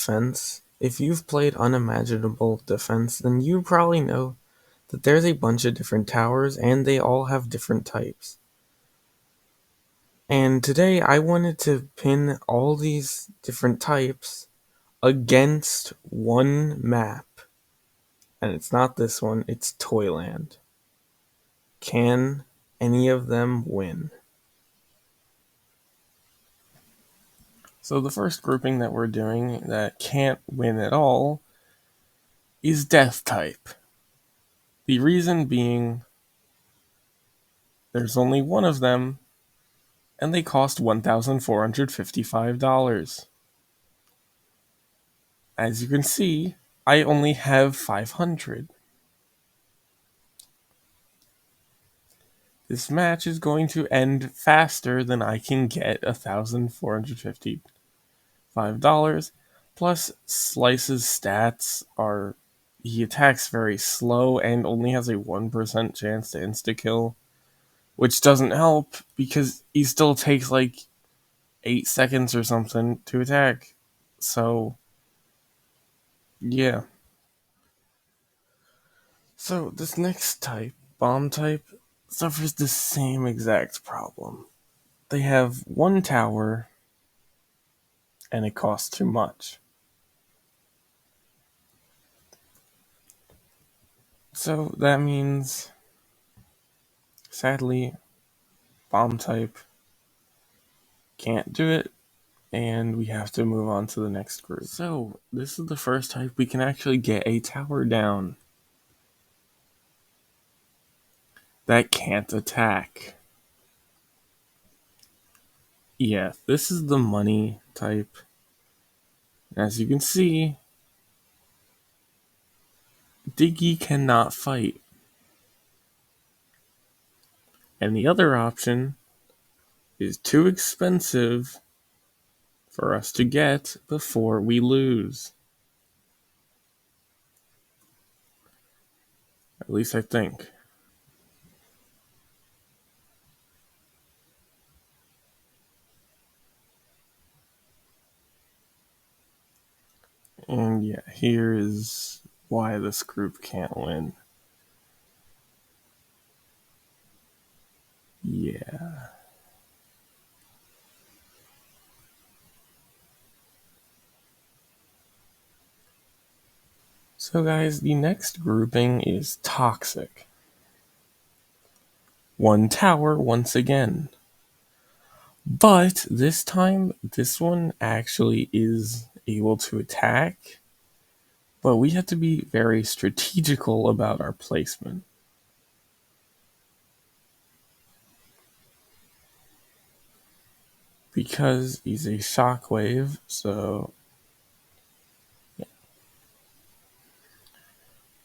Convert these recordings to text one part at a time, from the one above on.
Defense. If you've played Unimaginable Defense, then you probably know that there's a bunch of different towers and they all have different types. And today I wanted to pin all these different types against one map. And it's not this one, it's Toyland. Can any of them win? So the first grouping that we're doing that can't win at all is Death type. The reason being there's only one of them and they cost $1,455. As you can see, I only have 500. This match is going to end faster than I can get $1,455. Plus, Slice's stats are he attacks very slow and only has a 1% chance to insta-kill, which doesn't help because he still takes like 8 seconds or something to attack. So, yeah. So, this next type, bomb type, suffers the same exact problem. They have one tower and it costs too much. So that means, sadly, bomb type can't do it, and we have to move on to the next group. So this is the first type we can actually get a tower down that can't attack. Yeah, this is the money type. As you can see, Diggy cannot fight. And the other option is too expensive for us to get before we lose. At least I think. And yeah, here's why this group can't win. Yeah. So guys, the next grouping is Toxic. One tower once again. But this time, this one actually is able to attack. But we have to be very strategical about our placement. Because he's a shockwave, so... yeah.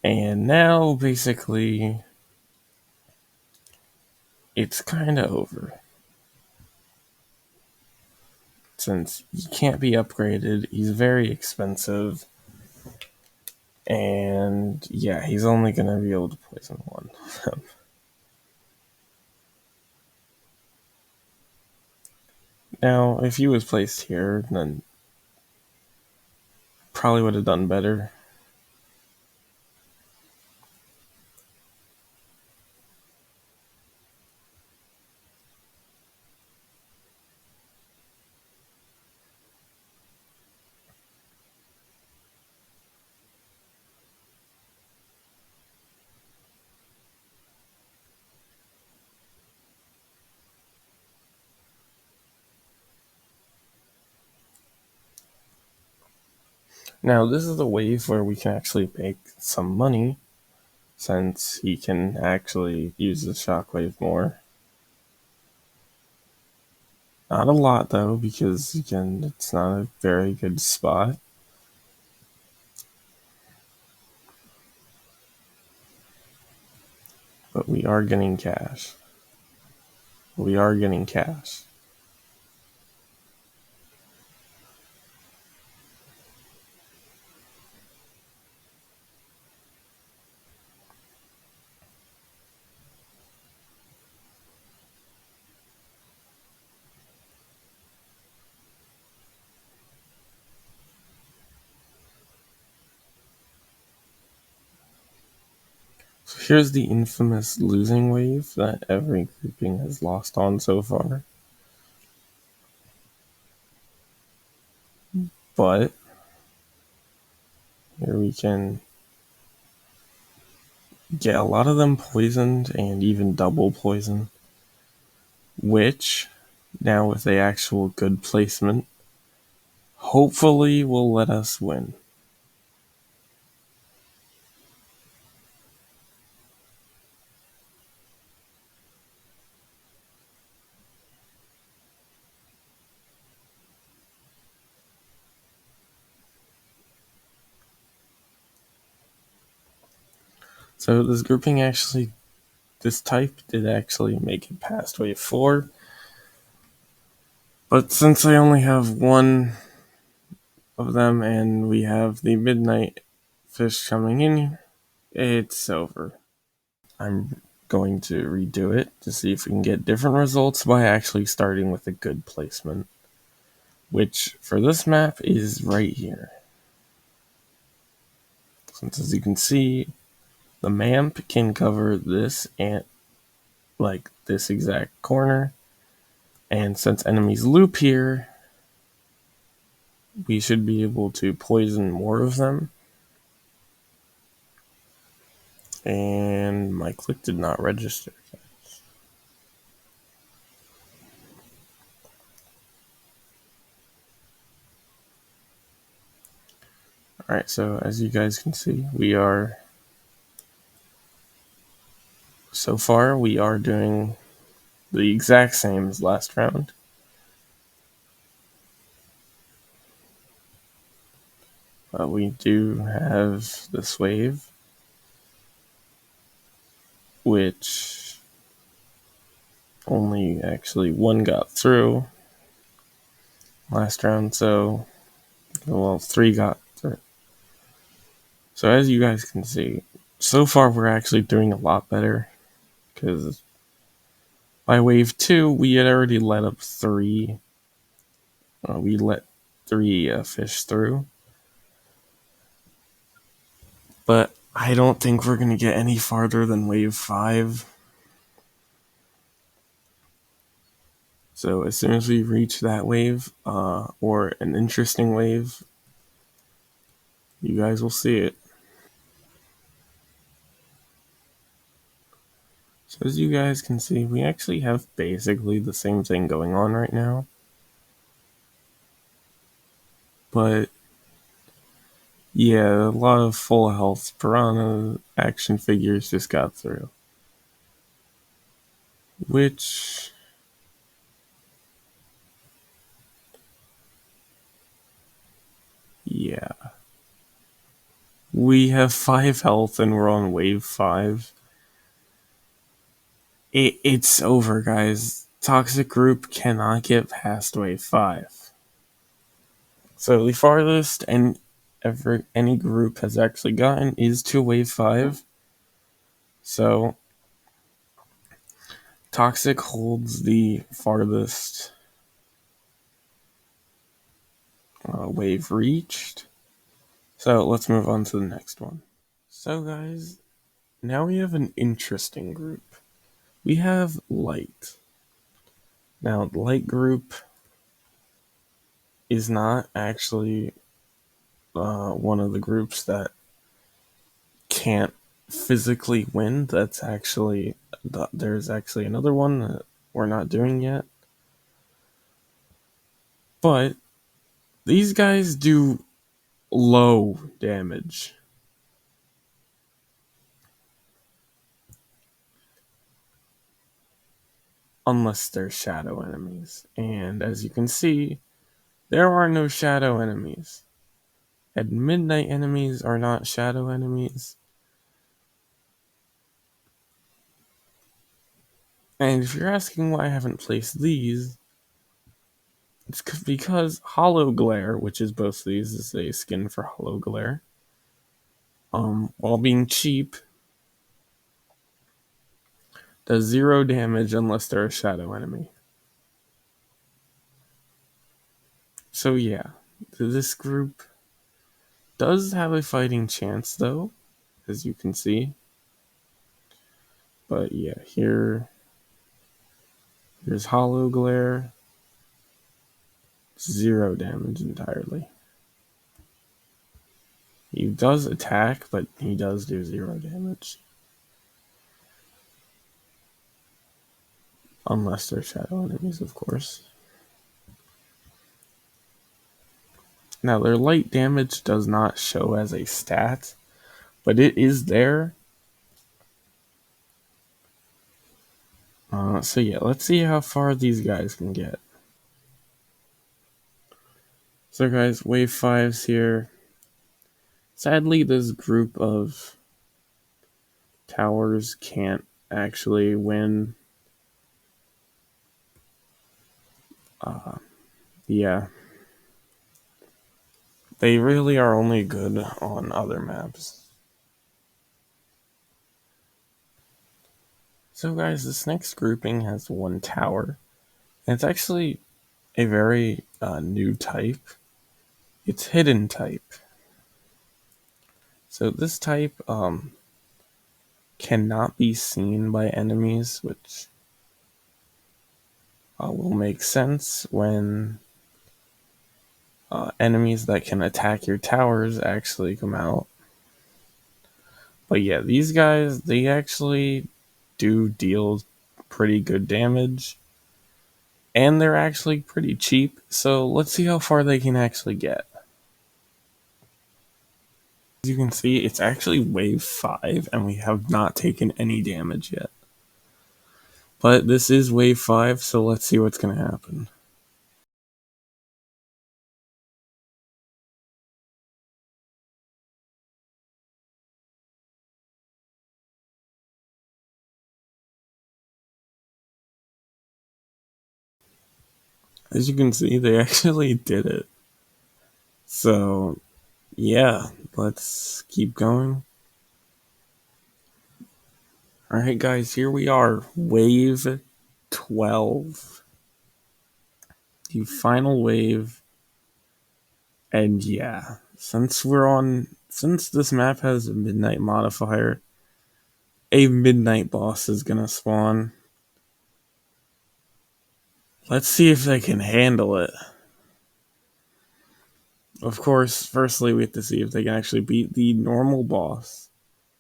And now, basically, it's kind of over. Since he can't be upgraded, he's very expensive. And yeah, he's only going to be able to poison one of them. Now, if he was placed here, then probably would have done better. Now, this is the wave where we can actually make some money, since he can actually use the shockwave more. Not a lot, though, because, again, it's not a very good spot. But we are getting cash. We are getting cash. So here's the infamous losing wave that every grouping has lost on so far. But here we can get a lot of them poisoned and even double poisoned, which now with the actual good placement hopefully will let us win. So this type did actually make it past wave 4, but since I only have one of them and we have the midnight fish coming in, it's over. I'm going to redo it to see if we can get different results by actually starting with a good placement, which for this map is right here. Since as you can see, the MAMP can cover this and like this exact corner, and since enemies loop here, we should be able to poison more of them. And my click did not register. Alright, so as you guys can see, so far we are doing the exact same as last round. But we do have this wave, which only actually one got through last round, so, well, 3 got through. So as you guys can see, so far we're actually doing a lot better, because by wave 2, we had already let up 3. We let 3 fish through. But I don't think we're going to get any farther than wave 5. So as soon as we reach that wave, or an interesting wave, you guys will see it. So as you guys can see, we actually have basically the same thing going on right now. But yeah, a lot of full health piranha action figures just got through. Which, yeah. We have 5 health and we're on wave 5. It's over, guys. Toxic group cannot get past wave 5. So the farthest any group has actually gotten is to wave 5. So Toxic holds the farthest wave reached. So let's move on to the next one. So guys, now we have an interesting group. We have Light. Now, the Light group is not actually one of the groups that can't physically win. There's actually another one that we're not doing yet. But these guys do low damage. Unless they're shadow enemies. And as you can see, there are no shadow enemies. And midnight enemies are not shadow enemies. And if you're asking why I haven't placed these, it's because Hollow Glare, which is both of these, is a skin for Hollow Glare. While being cheap, does 0 damage unless they're a shadow enemy. So yeah, this group does have a fighting chance though, as you can see. But yeah, here's Hollow Glare. 0 damage entirely. He does attack, but he does do 0 damage. Unless they're shadow enemies, of course. Now, their light damage does not show as a stat, but it is there. So yeah, let's see how far these guys can get. So guys, wave 5's here. Sadly, this group of towers can't actually win. Yeah. They really are only good on other maps. So guys, this next grouping has 1 tower. And it's actually a very new type. It's hidden type. So this type cannot be seen by enemies, which will make sense when enemies that can attack your towers actually come out. But yeah, these guys, they actually do deal pretty good damage. And they're actually pretty cheap, so let's see how far they can actually get. As you can see, it's actually wave 5, and we have not taken any damage yet. But this is wave 5, so let's see what's going to happen. As you can see, they actually did it. So, yeah, let's keep going. Alright guys, here we are, wave 12. The final wave. And yeah, since this map has a midnight modifier, a midnight boss is gonna spawn. Let's see if they can handle it. Of course, firstly we have to see if they can actually beat the normal boss,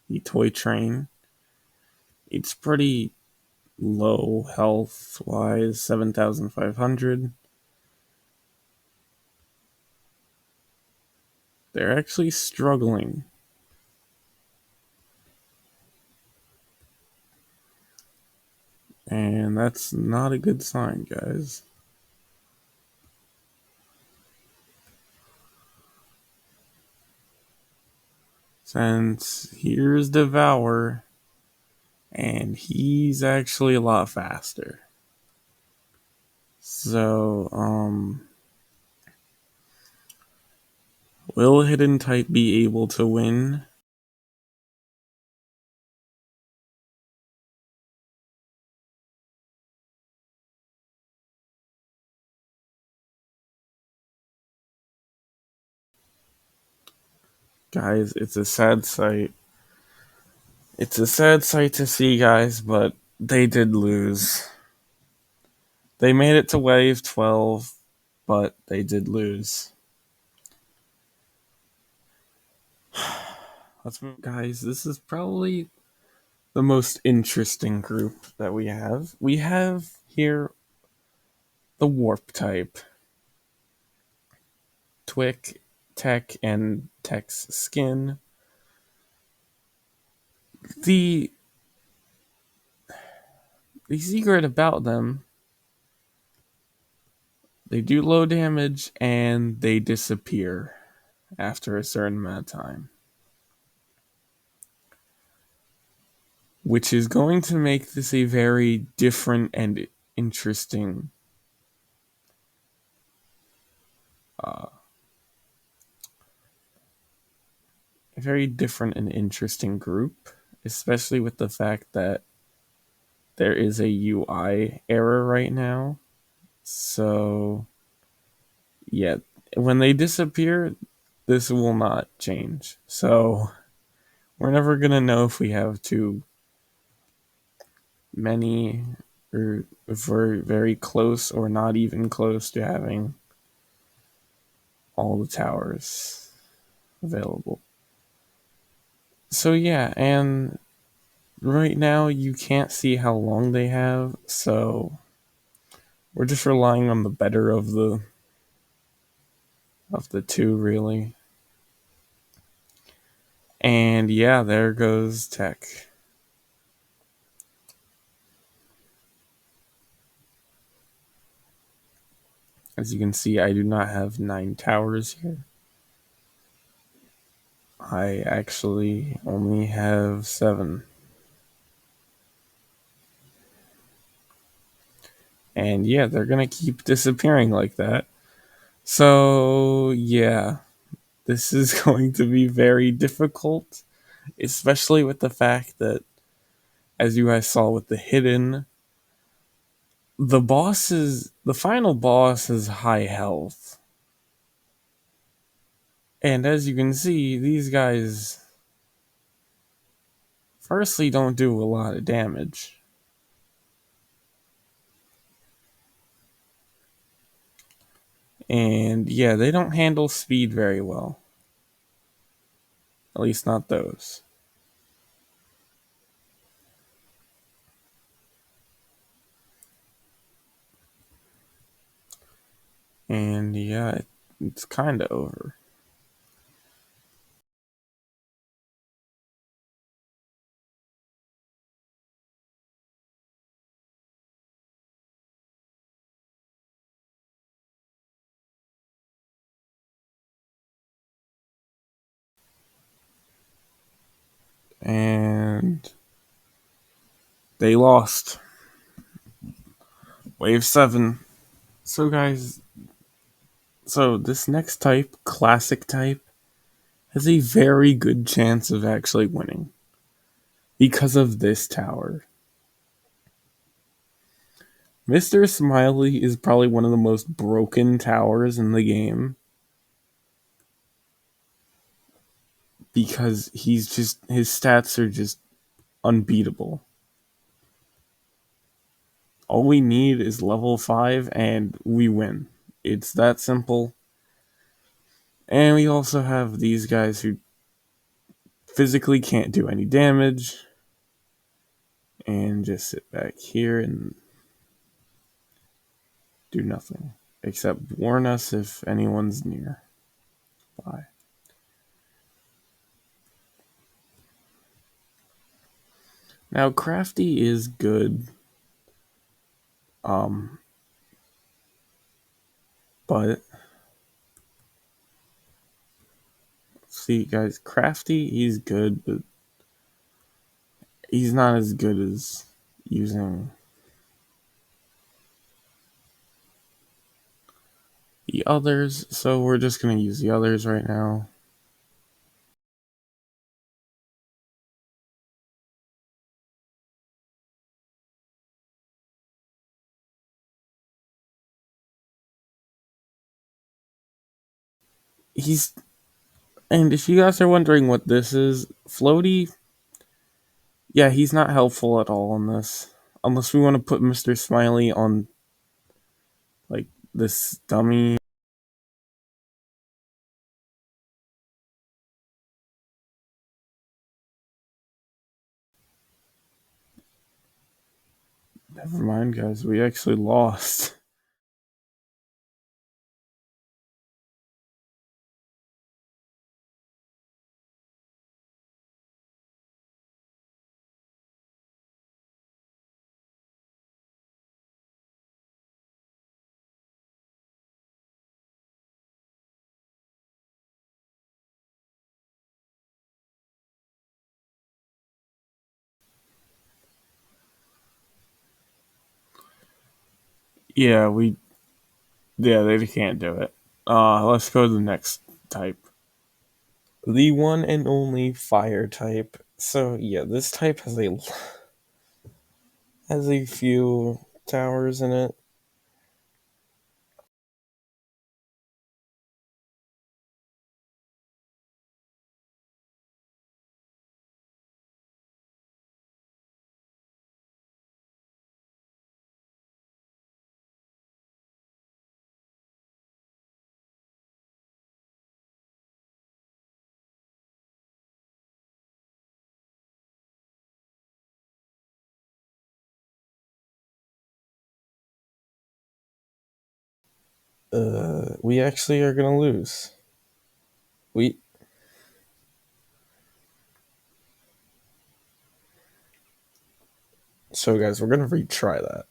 the toy train. It's pretty low health wise, 7,500. They're actually struggling. And that's not a good sign, guys. Since here's Devour, and he's actually a lot faster. So, will Hidden Type be able to win? Guys, it's a sad sight. It's a sad sight to see, guys, but they did lose. They made it to wave 12, but they did lose. Let's move, guys. This is probably the most interesting group that we have. We have here the Warp type. Twick, Tech, and Tech's Skin. The secret about them, they do low damage and they disappear after a certain amount of time. Which is going to make this a very different and interesting a very different and interesting group, especially with the fact that there is a UI error right now. So, yeah, when they disappear, this will not change. So, we're never going to know if we have to many are very, very close or not even close to having all the towers available. So yeah, and right now you can't see how long they have, so we're just relying on the better of the two really. And yeah, there goes tech. As you can see, I do not have 9 towers here. I actually only have 7. And yeah, they're gonna keep disappearing like that. So yeah, this is going to be very difficult, especially with the fact that, as you guys saw with the hidden, the final boss is high health. And as you can see, these guys firstly don't do a lot of damage. And yeah, they don't handle speed very well. At least not those. And yeah, it's kind of over. And they lost. Wave 7. So guys, so this next type, classic type, has a very good chance of actually winning because of this tower. Mr. Smiley is probably one of the most broken towers in the game because his stats are just unbeatable. All we need is level 5 and we win. It's that simple. And we also have these guys who physically can't do any damage and just sit back here and do nothing except warn us if anyone's near. Bye. Now, Crafty is good, um, but see, guys, Crafty, he's good, but he's not as good as using the others, so we're just gonna use the others right now. He's And if you guys are wondering what this is, Floaty, yeah, he's not helpful at all in this. Unless we want to put Mr. Smiley on, like, this dummy. Never mind, guys, we actually lost. Yeah, they can't do it. Let's go to the next type. The one and only fire type. So yeah, this type has a few towers in it. We actually are gonna lose. We So guys, we're gonna retry that.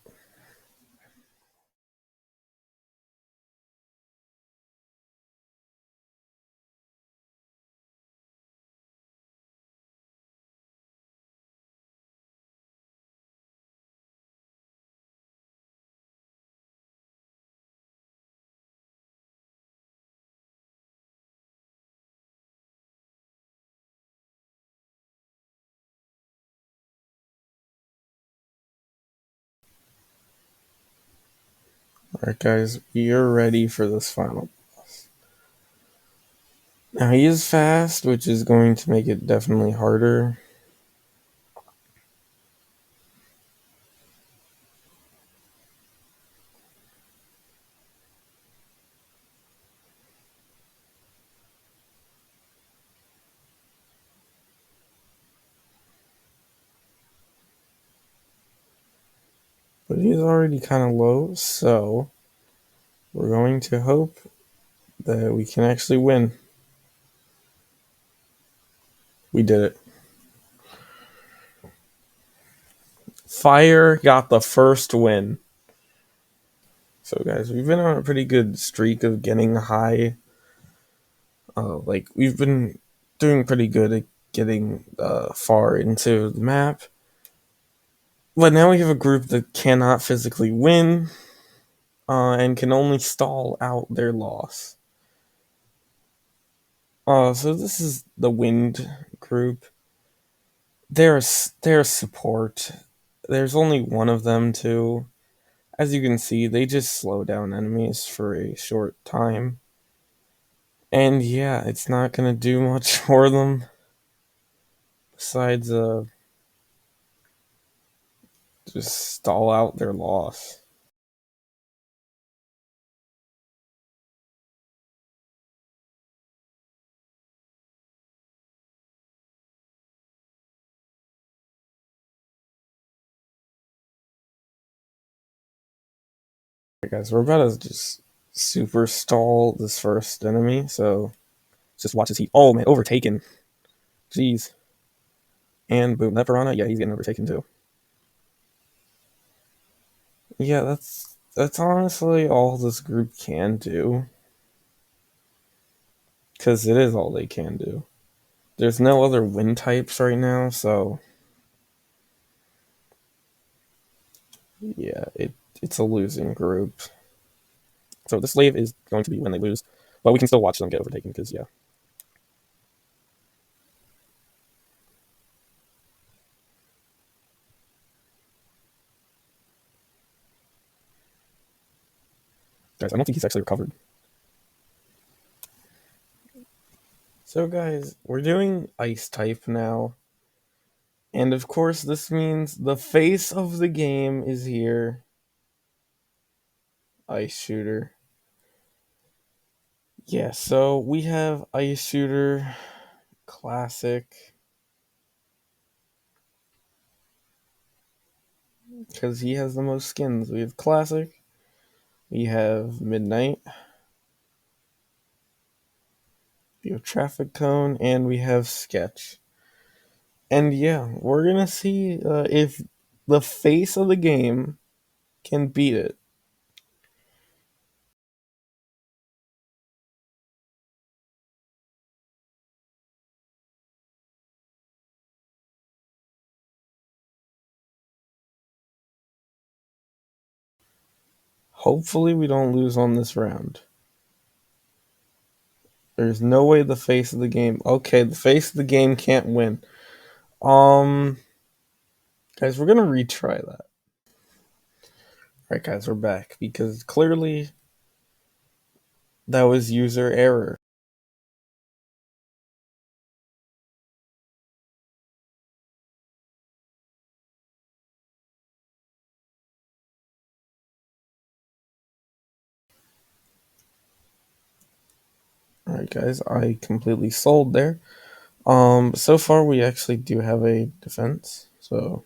Alright guys, we are ready for this final boss. Now he is fast, which is going to make it definitely harder. But he is already kind of low, so we're going to hope that we can actually win. We did it. Fire got the first win. So guys, we've been on a pretty good streak of getting high. We've been doing pretty good at getting far into the map. But now we have a group that cannot physically win and can only stall out their loss. So this is the Wind group. They're support. There's only one of them too. As you can see, they just slow down enemies for a short time. And yeah, it's not gonna do much for them. Besides, just stall out their loss. Alright guys, we're about to just super stall this first enemy, so just watch as he. Oh man, overtaken. Jeez. And boom, that piranha, yeah, he's getting overtaken too. Yeah, that's honestly all this group can do. Because it is all they can do. There's no other wind types right now, so yeah, it's a losing group. So this wave is going to be when they lose, but we can still watch them get overtaken because yeah. Guys, I don't think he's actually recovered. So guys, we're doing ice type now. And of course this means the face of the game is here. Ice shooter. Yeah, so we have ice shooter, classic, because he has the most skins. We have classic, we have midnight, we have traffic cone, and we have sketch. And yeah, we're gonna see if the face of the game can beat it. Hopefully we don't lose on this round. There's no way the face of the game. Okay, the face of the game can't win. Um, guys, we're gonna retry that. Alright, guys, we're back because clearly that was user error. Alright, guys, I completely sold there. So far we actually do have a defense, so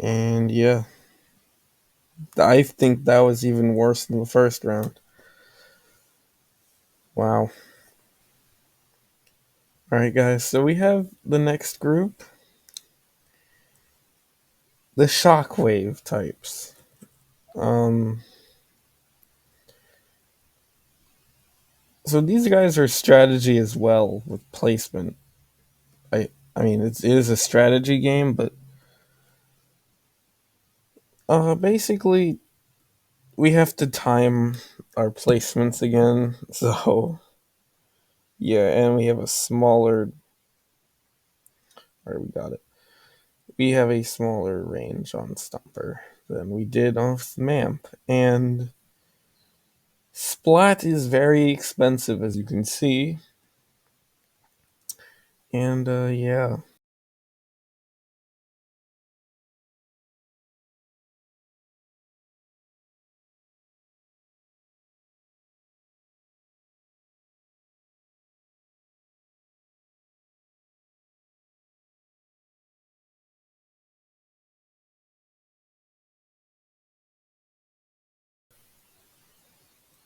And yeah, I think that was even worse than the first round. Wow. Alright, guys, so we have the next group, the shockwave types. Um, so these guys are strategy as well with placement. I mean, it is a strategy game, but basically we have to time our placements again. So yeah, and we have a smaller. Or we got it. We have a smaller range on Stumper than we did off Mamp, and Splat is very expensive, as you can see. And yeah,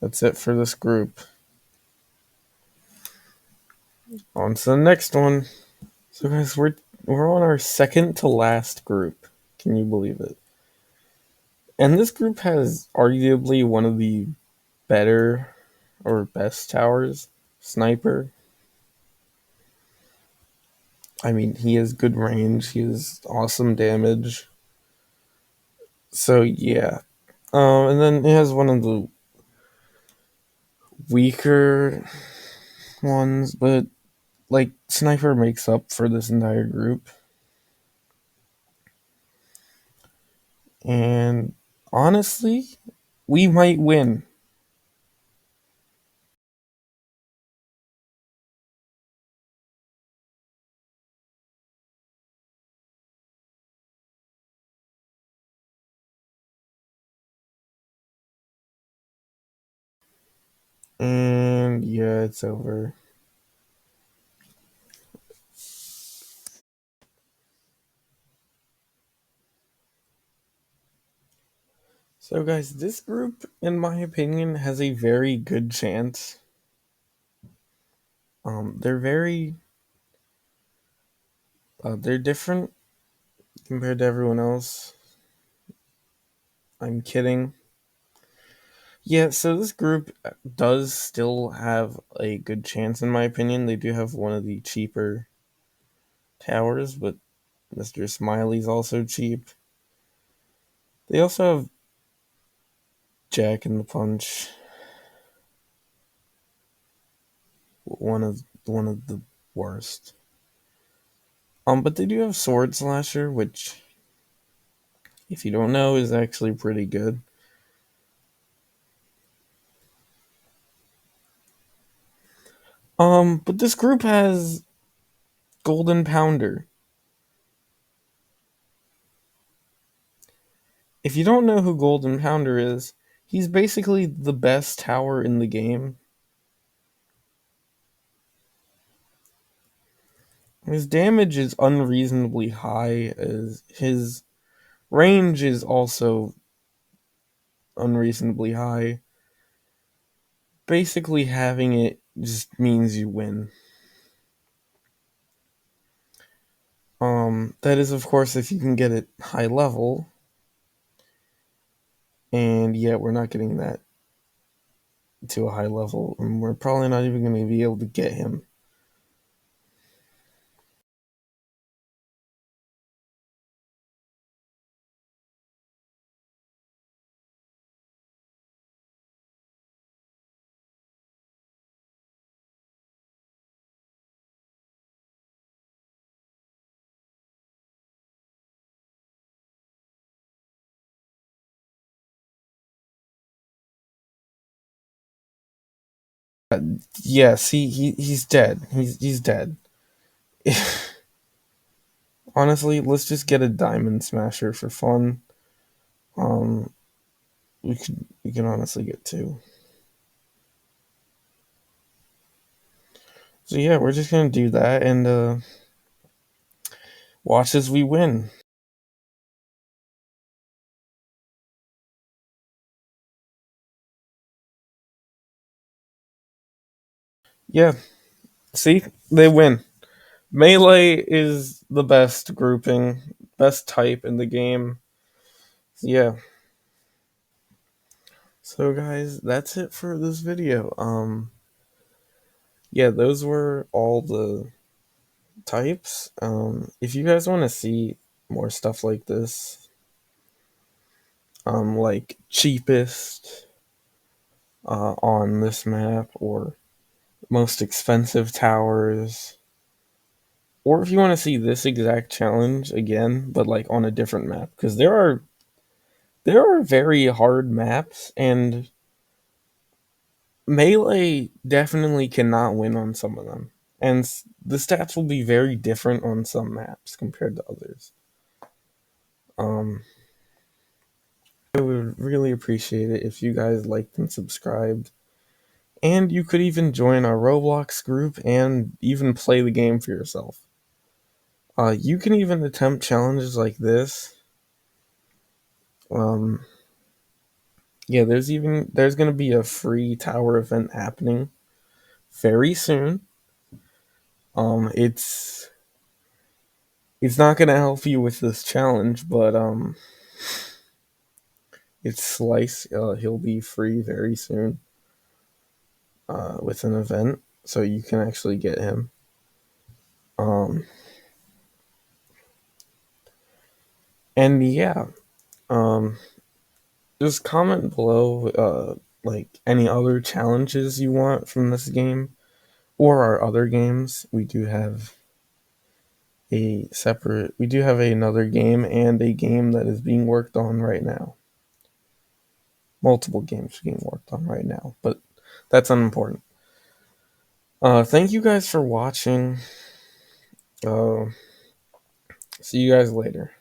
that's it for this group. On to the next one. So guys, we're on our second to last group. Can you believe it? And this group has arguably one of the better or best towers. Sniper. I mean, he has good range. He has awesome damage. So yeah. And then it has one of the weaker ones, but like Sniper makes up for this entire group. And honestly, we might win. And yeah, it's over. So guys, this group, in my opinion, has a very good chance. They're different compared to everyone else. I'm kidding. Yeah, so this group does still have a good chance, in my opinion. They do have one of the cheaper towers, but Mr. Smiley's also cheap. They also have Jack and the Punch, one of the worst. But they do have Sword Slasher, which, if you don't know, is actually pretty good. But this group has Golden Pounder. If you don't know who Golden Pounder is, he's basically the best tower in the game. His damage is unreasonably high, as his range is also unreasonably high. Basically, having it just means you win. That is, of course, if you can get it high level, and yet we're not getting that to a high level, and we're probably not even going to be able to get him. Yeah, see, he's dead. He's dead. Honestly, let's just get a Diamond Smasher for fun. Um, we can honestly get two. So yeah, we're just gonna do that, and, watch as we win. Yeah, see, they win. Melee is the best grouping, best type in the game. Yeah. So guys, that's it for this video. Yeah, those were all the types. If you guys want to see more stuff like this, like cheapest on this map, or most expensive towers, or if you want to see this exact challenge again, but like on a different map, because there are very hard maps, and Melee definitely cannot win on some of them. And the stats will be very different on some maps compared to others. Um, I would really appreciate it if you guys liked and subscribed. And you could even join our Roblox group and even play the game for yourself. You can even attempt challenges like this. Um, yeah, there's gonna be a free tower event happening very soon. It's not gonna help you with this challenge, but it's Slice. He'll be free very soon with an event, so you can actually get him. Um, and yeah, um, just comment below like any other challenges you want from this game or our other games. We do have another game and a game that is being worked on right now. Multiple games being worked on right now, but that's unimportant. Thank you guys for watching. Uh, See you guys later.